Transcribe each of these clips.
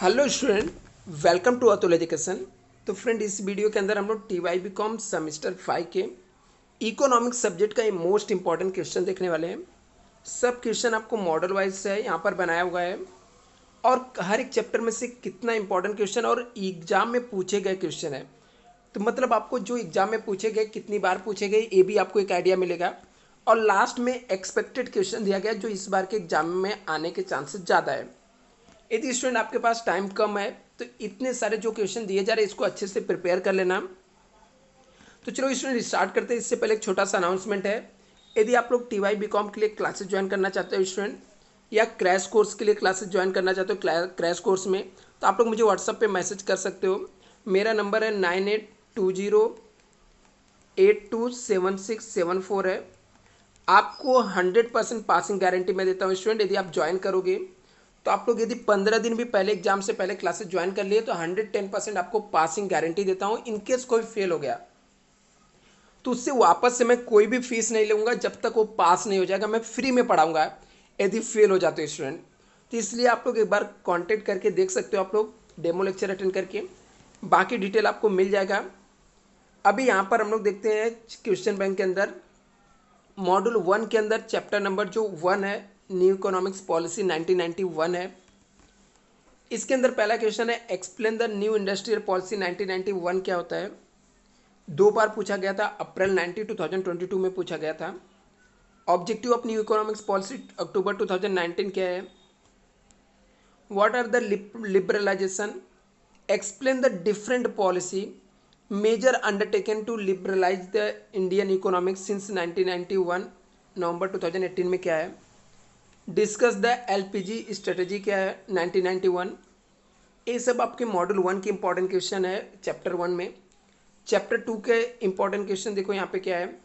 Hello student, welcome to Atul education. तो friend, इस video के अंदर हम लोग TY BCom सेमेस्टर 5 के इकोनॉमिक्स सब्जेक्ट का मोस्ट इंपॉर्टेंट क्वेश्चन देखने वाले हैं। सब क्वेश्चन आपको मॉडल वाइज से है यहाँ पर बनाया हुआ है और हर एक चैप्टर में से कितना इंपॉर्टेंट क्वेश्चन और एग्जाम में पूछे गए क्वेश्चन है। तो मतलब आपको जो एग्जाम में पूछे गए, कितनी बार पूछे गए, ये भी आपको एक आइडिया मिलेगा। और लास्ट में एक्सपेक्टेड क्वेश्चन दिया गया जो इस बार के एग्जाम में आने के चांसेस ज़्यादा है। यदि स्टूडेंट आपके पास टाइम कम है तो इतने सारे जो क्वेश्चन दिए जा रहे हैं इसको अच्छे से प्रिपेयर कर लेना। तो चलो स्टूडेंट स्टार्ट करते हैं। इससे पहले एक छोटा सा अनाउंसमेंट है। यदि आप लोग TY BCom के लिए क्लासेस ज्वाइन करना चाहते हो स्टूडेंट, या क्रैश कोर्स के लिए क्लासेस ज्वाइन करना चाहते हो क्रैश कोर्स में, तो आप लोग मुझे व्हाट्सअप पे मैसेज कर सकते हो। मेरा नंबर है 9820827674 है। आपको 100% पासिंग गारंटी मैं देता हूँ स्टूडेंट। यदि आप ज्वाइन करोगे तो आप लोग यदि 15 दिन भी पहले एग्जाम से पहले क्लासेस ज्वाइन कर लिए तो 110% आपको पासिंग गारंटी देता हूँ। इनकेस कोई फेल हो गया तो उससे वापस से मैं कोई भी फीस नहीं लूँगा जब तक वो पास नहीं हो जाएगा। मैं फ्री में पढ़ाऊँगा यदि फेल हो जाते हो स्टूडेंट। तो इसलिए आप लोग एक बार कांटेक्ट करके देख सकते हो, आप लोग डेमो लेक्चर अटेंड करके, बाकी डिटेल आपको मिल जाएगा। अभी यहाँ पर हम लोग देखते हैं क्वेश्चन बैंक के अंदर मॉड्यूल 1 के अंदर चैप्टर नंबर जो 1 है, न्यू इकोनॉमिक्स पॉलिसी 1991 है। इसके अंदर पहला क्वेश्चन है explain the new industrial policy 1991 क्या होता है। 2 बार पूछा गया था, अप्रैल 2022 में पूछा गया था। Objective of new economics policy October 2019 क्या है। What are the liberalisation, explain the different policy measure undertaken to liberalise the Indian economics since 1991, नवंबर 2018 में क्या है। डिस्कस द LPG स्ट्रेटजी क्या है 1991। ये सब आपके मॉड्यूल 1 के इंपॉर्टेंट क्वेश्चन है चैप्टर 1 में। चैप्टर 2 के इंपॉर्टेंट क्वेश्चन देखो यहाँ पे क्या है।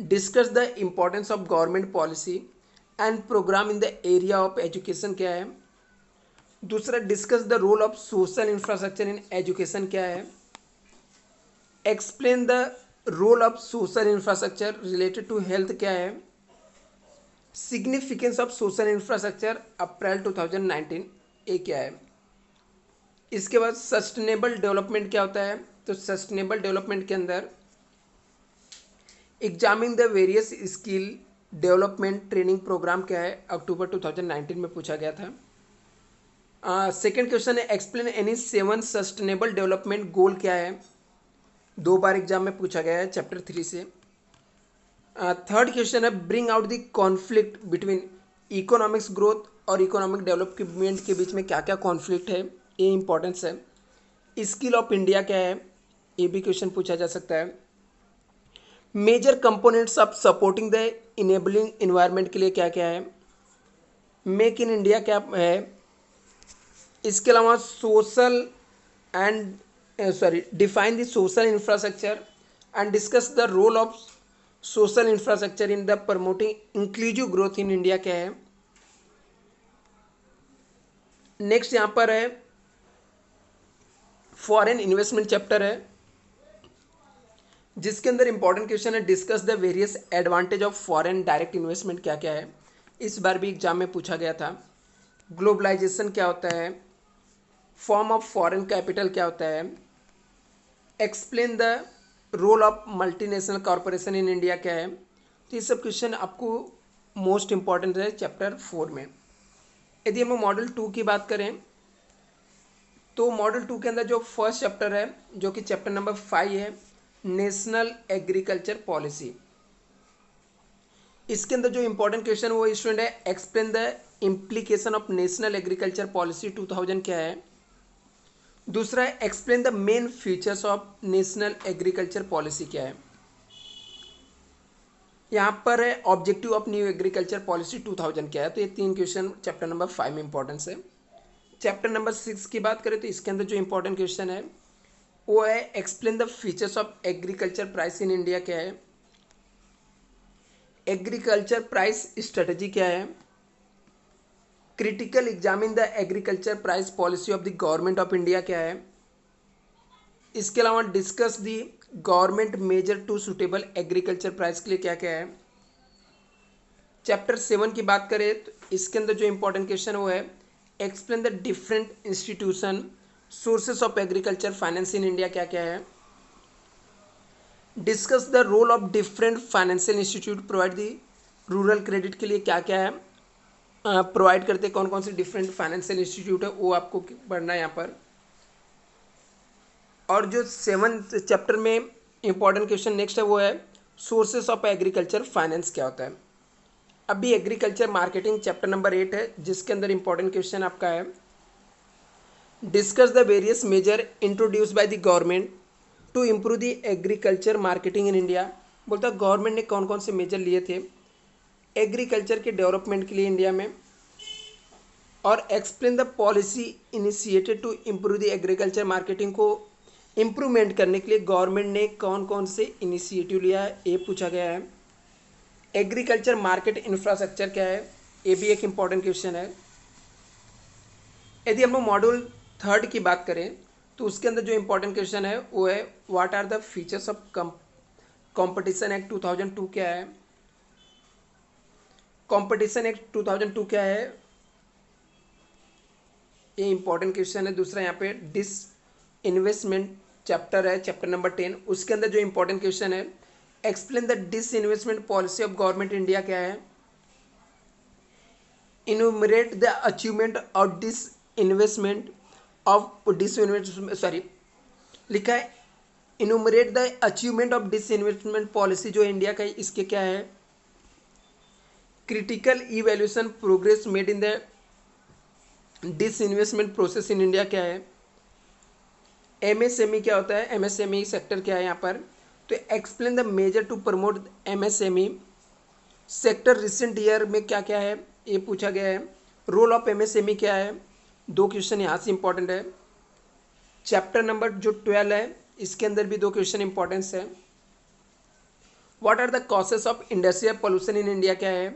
Discuss the importance of government policy and program in the area of education क्या है। दूसरा, discuss the role of social infrastructure in education क्या है। Explain the role of social infrastructure related to health क्या है। Significance of social infrastructure April 2019 ये क्या है। इसके बाद सस्टेनेबल डेवलपमेंट क्या होता है। तो सस्टेनेबल डेवलपमेंट के अंदर examine the various skill development training program क्या है, अक्टूबर 2019 में पूछा गया था। सेकेंड क्वेश्चन है explain any 7 sustainable development goal क्या है। 2 बार एग्जाम में पूछा गया है चैप्टर 3 से। थर्ड क्वेश्चन है bring out the conflict between economics growth और इकोनॉमिक डेवलपमेंट के बीच में क्या क्या कॉन्फ्लिक्ट है, ये इंपॉर्टेंस है। स्किल ऑफ इंडिया क्या है, ये भी क्वेश्चन पूछा जा सकता है। Major components of supporting the enabling environment के लिए क्या क्या है। मेक इन इंडिया क्या है। इसके अलावा social and define the social infrastructure and discuss the role of social infrastructure in the promoting inclusive growth in India क्या है। नेक्स्ट यहाँ पर है फॉरेन इन्वेस्टमेंट चैप्टर है, जिसके अंदर इंपॉर्टेंट क्वेश्चन है discuss the various advantage of foreign direct investment क्या क्या है। इस बार भी एग्जाम में पूछा गया था। ग्लोबलाइजेशन क्या होता है, फॉर्म ऑफ फॉरेन कैपिटल क्या होता है, explain the role of multinational corporation in India क्या है। तो ये सब क्वेश्चन आपको मोस्ट इंपॉर्टेंट है चैप्टर 4 में। यदि हम मॉडल 2 की बात करें तो मॉडल 2 के अंदर जो फर्स्ट चैप्टर है जो कि चैप्टर नंबर 5 है, नेशनल एग्रीकल्चर पॉलिसी। इसके अंदर जो इंपॉर्टेंट क्वेश्चन वो स्टूडेंट है explain the implication of national agriculture policy 2000 क्या है। दूसरा है explain the main features of national agriculture policy क्या है। यहाँ पर है objective of new agriculture policy 2000 क्या है। तो ये 3 क्वेश्चन चैप्टर नंबर 5 में इंपॉर्टेंस है। चैप्टर नंबर 6 की बात करें तो इसके अंदर जो इंपॉर्टेंट क्वेश्चन है वो है explain the features of agriculture price in India क्या है। एग्रीकल्चर प्राइस स्ट्रेटजी क्या है। Critical examine the agriculture price policy of the government of India क्या है। इसके अलावा discuss the government measure to suitable agriculture price के लिए क्या क्या है। चैप्टर 7 की बात करें तो इसके अंदर जो इंपॉर्टेंट क्वेश्चन वो है explain the different institution sources of agriculture finance in India क्या क्या है। Discuss the role of different financial institute provide the rural credit के लिए क्या क्या है प्रोवाइड करते कौन कौन से डिफरेंट फाइनेंशियल इंस्टीट्यूट है वो आपको पढ़ना है यहाँ पर। और जो 7th चैप्टर में इंपॉर्टेंट क्वेश्चन नेक्स्ट है वो है सोर्सेस ऑफ एग्रीकल्चर फाइनेंस क्या होता है। अभी एग्रीकल्चर मार्केटिंग चैप्टर नंबर 8 है जिसके अंदर इंपॉर्टेंट क्वेश्चन आपका है discuss the various measure introduce by the government to improve the agriculture marketing in India. बोलता है गवर्नमेंट ने कौन कौन से मेजर लिए थे एग्रीकल्चर के डेवलपमेंट के लिए इंडिया में। और explain the policy initiated to improve the agriculture marketing को इम्प्रूवमेंट करने के लिए गवर्नमेंट ने कौन कौन से इनिशिएटिव लिया है ये पूछा गया है। एग्रीकल्चर मार्केट इंफ्रास्ट्रक्चर क्या है ये भी एक इम्पॉर्टेंट क्वेश्चन है। यदि हम लोग मॉड्यूल 3 की बात करें तो उसके अंदर जो इम्पोर्टेंट क्वेश्चन है वो है what are the features of competition act 2002 क्या है। कंपटीशन एक्ट 2002 क्या है ये इंपॉर्टेंट क्वेश्चन है। दूसरा यहाँ पे डिस इन्वेस्टमेंट चैप्टर है चैप्टर नंबर 10 उसके अंदर जो इंपॉर्टेंट क्वेश्चन है explain the disinvestment policy of government India क्या है। Enumerate the achievement of disinvestment लिखा है enumerate the achievement of disinvestment policy जो इंडिया का है इसके क्या है। Critical evaluation progress made in the disinvestment process in India क्या है। एमएसएमई क्या होता है एमएसएमई सेक्टर क्या है यहाँ पर। तो explain the measure to promote MSME sector recent year में क्या क्या है ये पूछा गया है। रोल ऑफ एमएसएमई क्या है दो क्वेश्चन यहाँ से इंपॉर्टेंट है। चैप्टर नंबर जो 12 है इसके अंदर भी दो क्वेश्चन इंपॉर्टेंस है। What are the causes of industrial pollution in India क्या है।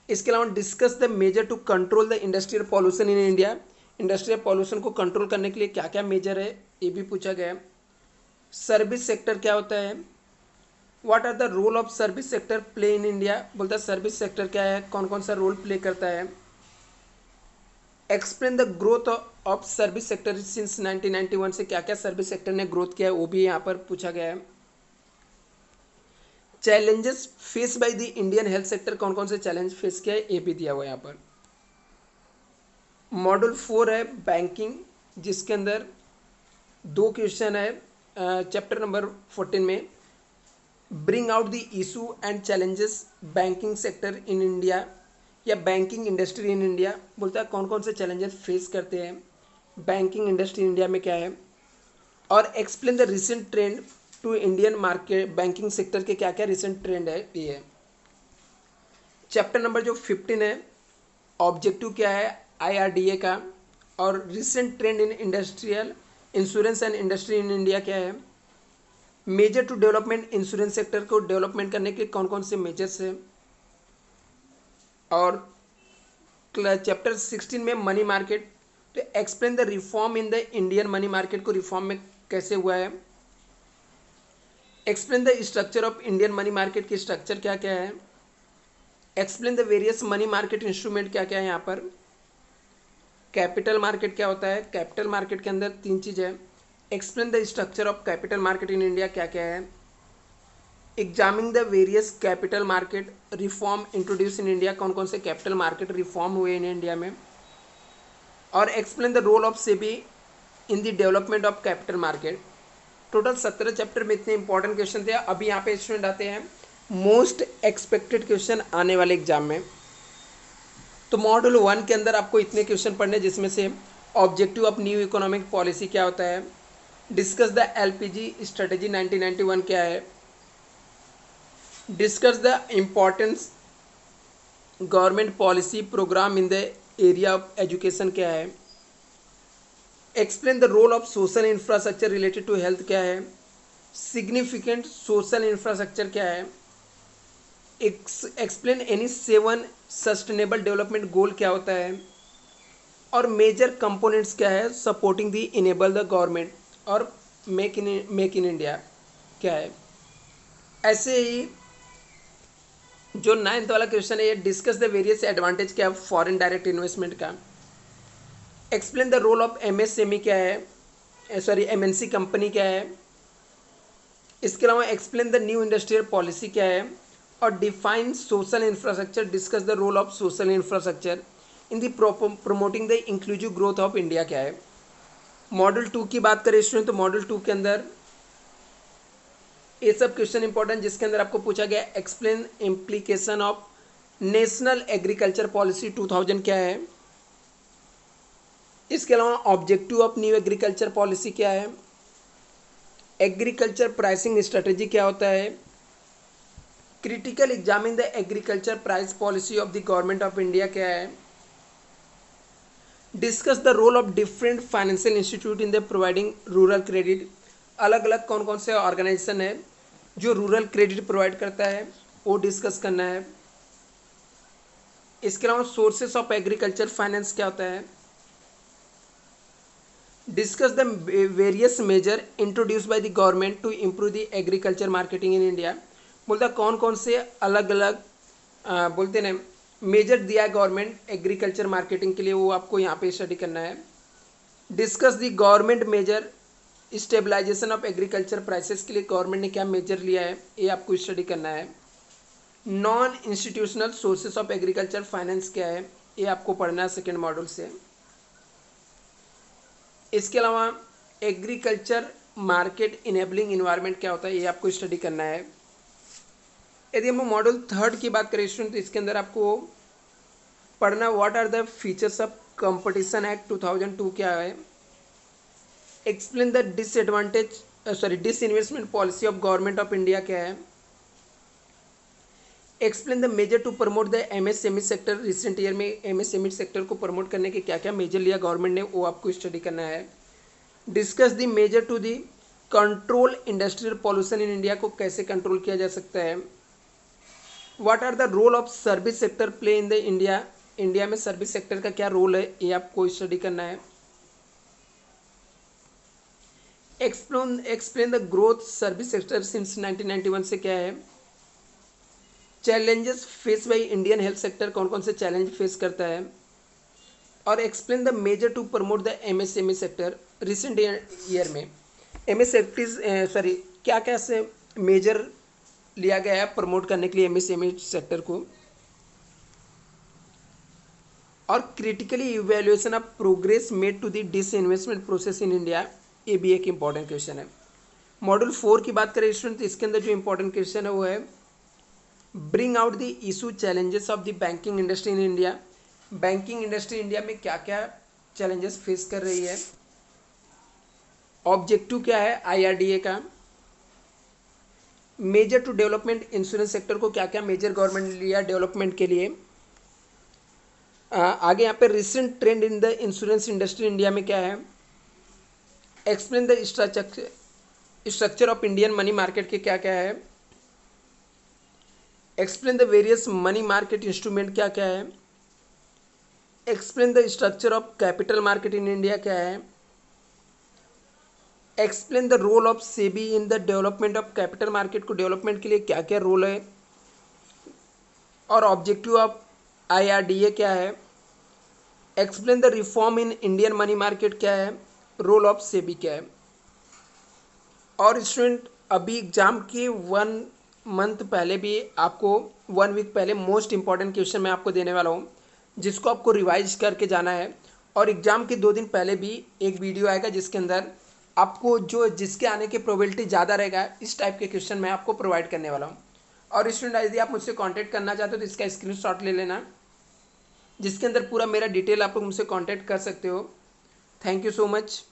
इसके अलावा discuss the measure to control the industrial pollution in India industrial pollution को कंट्रोल करने के लिए क्या क्या मेजर है ये भी पूछा गया है। सर्विस सेक्टर क्या होता है। What are the role of service sector play in India बोलता है सर्विस सेक्टर क्या है कौन कौन सा रोल प्ले करता है। Explain the growth of service sector since 1991 से क्या क्या सर्विस सेक्टर ने ग्रोथ किया है वो भी यहाँ पर पूछा गया है। Challenges face by the Indian health sector कौन कौन से चैलेंज फेस किया है ये भी दिया हुआ है यहाँ पर। मॉड्यूल 4 है बैंकिंग जिसके अंदर दो क्वेश्चन है चैप्टर नंबर 14 में bring out the issue and challenges banking sector in India या बैंकिंग इंडस्ट्री इन इंडिया बोलता है कौन कौन से चैलेंजेस फेस करते हैं बैंकिंग इंडस्ट्री इंडिया में क्या है। और explain the recent trend to Indian market banking sector के क्या क्या रिसेंट ट्रेंड है ये है। चैप्टर नंबर जो 15 है ऑब्जेक्टिव क्या है आईआरडीए का और recent trend in industrial insurance and industry in India क्या है। Measure to development insurance sector को डेवलपमेंट करने के कौन कौन से मेजर्स है। और चैप्टर 16 में मनी मार्केट तो explain the reform in the Indian money market को रिफॉर्म में कैसे हुआ है। Explain the structure of Indian money market की स्ट्रक्चर क्या क्या है। Explain the various money market instrument क्या क्या है यहाँ पर। कैपिटल मार्केट क्या होता है कैपिटल मार्केट के अंदर तीन चीज़ है। Explain the structure of capital market in India क्या क्या है। Examining the various capital market reform introduce in India कौन कौन से कैपिटल मार्केट रिफॉर्म हुए इन इंडिया में। और explain the role of SEBI in the development of capital market. Total 17 chapter में इतने इंपॉर्टेंट क्वेश्चन थे। अभी यहाँ पे स्टूडेंट आते हैं मोस्ट एक्सपेक्टेड क्वेश्चन आने वाले एग्जाम में। तो मॉड्यूल 1 के अंदर आपको इतने क्वेश्चन पढ़ने जिसमें से objective of new economic policy क्या होता है। डिस्कस द एलपीजी स्ट्रेटेजी 1991 क्या है। Discuss the importance government policy program in the area of education क्या है। Explain the role of social infrastructure related to health क्या है। सिग्निफिकेंट सोशल इंफ्रास्ट्रक्चर क्या है। Explain any 7 sustainable development goal क्या होता है। और मेजर कंपोनेंट्स क्या है supporting the enable the government और मेक इन इंडिया क्या है। ऐसे ही जो 9th वाला क्वेश्चन है ये डिस्कस द वेरियस एडवांटेज क्या है फॉरेन डायरेक्ट इन्वेस्टमेंट का। Explain the role of MSME क्या है, सॉरी एमएनसी कंपनी क्या है। इसके अलावा explain the new industrial policy क्या है, और define social infrastructure, discuss the role of social infrastructure in the promoting the inclusive growth of India क्या है। मॉडल 2 की बात करें स्टूडेंट, तो मॉडल 2 के अंदर ये सब क्वेश्चन इंपॉर्टेंट, जिसके अंदर आपको पूछा गया explain implication of national agriculture policy 2000 क्या है। इसके अलावा objective of new agriculture policy क्या है, एग्रीकल्चर प्राइसिंग स्ट्रेटेजी क्या होता है, critical examine the agriculture price policy of the government of India क्या है, discuss the role of different financial institute in the providing rural credit. अलग अलग कौन कौन से ऑर्गेनाइजेशन है जो रूरल क्रेडिट प्रोवाइड करता है, वो डिस्कस करना है। इसके अलावा सोर्सेस ऑफ एग्रीकल्चर फाइनेंस क्या होता है, discuss the various measure introduce by the government to improve the agriculture marketing in India. बोलता कौन कौन से अलग अलग बोलते ना मेजर दिया है गवर्नमेंट एग्रीकल्चर मार्केटिंग के लिए, वो आपको यहाँ पे स्टडी करना है। Discuss the government measure stabilization of agriculture prices के लिए गवर्नमेंट ने क्या मेजर लिया है, ये आपको स्टडी करना है। Non institutional sources of agriculture finance क्या है, ये आपको पढ़ना है सेकेंड मॉड्यूल से। इसके अलावा एग्रीकल्चर मार्केट इनेबलिंग इन्वायरमेंट क्या होता है, ये आपको स्टडी करना है। यदि हम मॉड्यूल 3 की बात करें स्टूडेंट, तो इसके अंदर आपको पढ़ना what are the features of competition act 2002 क्या है, explain the disinvestment policy of government of India क्या है, explain the measure to promote the MSME sector. Recent year में एमएसएमई सेक्टर को प्रमोट करने के क्या क्या मेजर लिया गवर्नमेंट ने, वो आपको स्टडी करना है। Discuss the measure to the control industrial pollution in India, को कैसे कंट्रोल किया जा सकता है। What are the role of service sector play in the India, India में सर्विस सेक्टर का क्या रोल है, ये आपको स्टडी करना है। Explain the growth service sector since 1991 से क्या है। Challenges face by Indian health sector, कौन कौन से चैलेंज फेस करता है। और explain the measure to promote the MSME sector. Recent year में एमएसएमई क्या क्या से मेजर लिया गया है प्रमोट करने के लिए एमएसएमई सेक्टर को। और critically evaluation of progress made to the disinvestment process in India, ये भी एक इंपॉर्टेंट क्वेश्चन है। मॉड्यूल 4 की बात करें स्टूडेंट, तो इसके अंदर जो इंपॉर्टेंट क्वेश्चन है वो है bring out the issue challenges of the banking industry in India. Banking industry India में क्या क्या चैलेंजेस फेस कर रही है। ऑब्जेक्टिव क्या है आईआरडीए का। Measure to development insurance sector को क्या क्या मेजर गवर्नमेंट ने लिया डेवलपमेंट के लिए। आगे यहाँ पे recent trend in the insurance industry India में क्या है। Explain the structure of Indian money market के क्या क्या है। Explain the various money market instrument क्या क्या है। Explain the structure of capital market in India क्या है। Explain the role of SEBI in the development of capital market को डेवलपमेंट के लिए क्या क्या रोल है। और ऑब्जेक्टिव ऑफ आईआरडीए क्या है। Explain the reform in Indian money market क्या है, रोल ऑफ सेबी क्या है। और स्टूडेंट अभी एग्जाम के 1 मंथ पहले भी आपको 1 वीक पहले मोस्ट इंपॉर्टेंट क्वेश्चन मैं आपको देने वाला हूँ, जिसको आपको रिवाइज करके जाना है। और एग्जाम के 2 दिन पहले भी एक वीडियो आएगा जिसके अंदर आपको जिसके आने की प्रोबेबिलिटी ज़्यादा रहेगा इस टाइप के क्वेश्चन मैं आपको प्रोवाइड करने वाला हूँ। और स्टूडेंट यदि आप मुझसे कांटेक्ट करना चाहते हो तो इसका स्क्रीनशॉट ले लेना, जिसके अंदर पूरा मेरा डिटेल आप लोग मुझसे कांटेक्ट कर सकते हो। Thank you so much.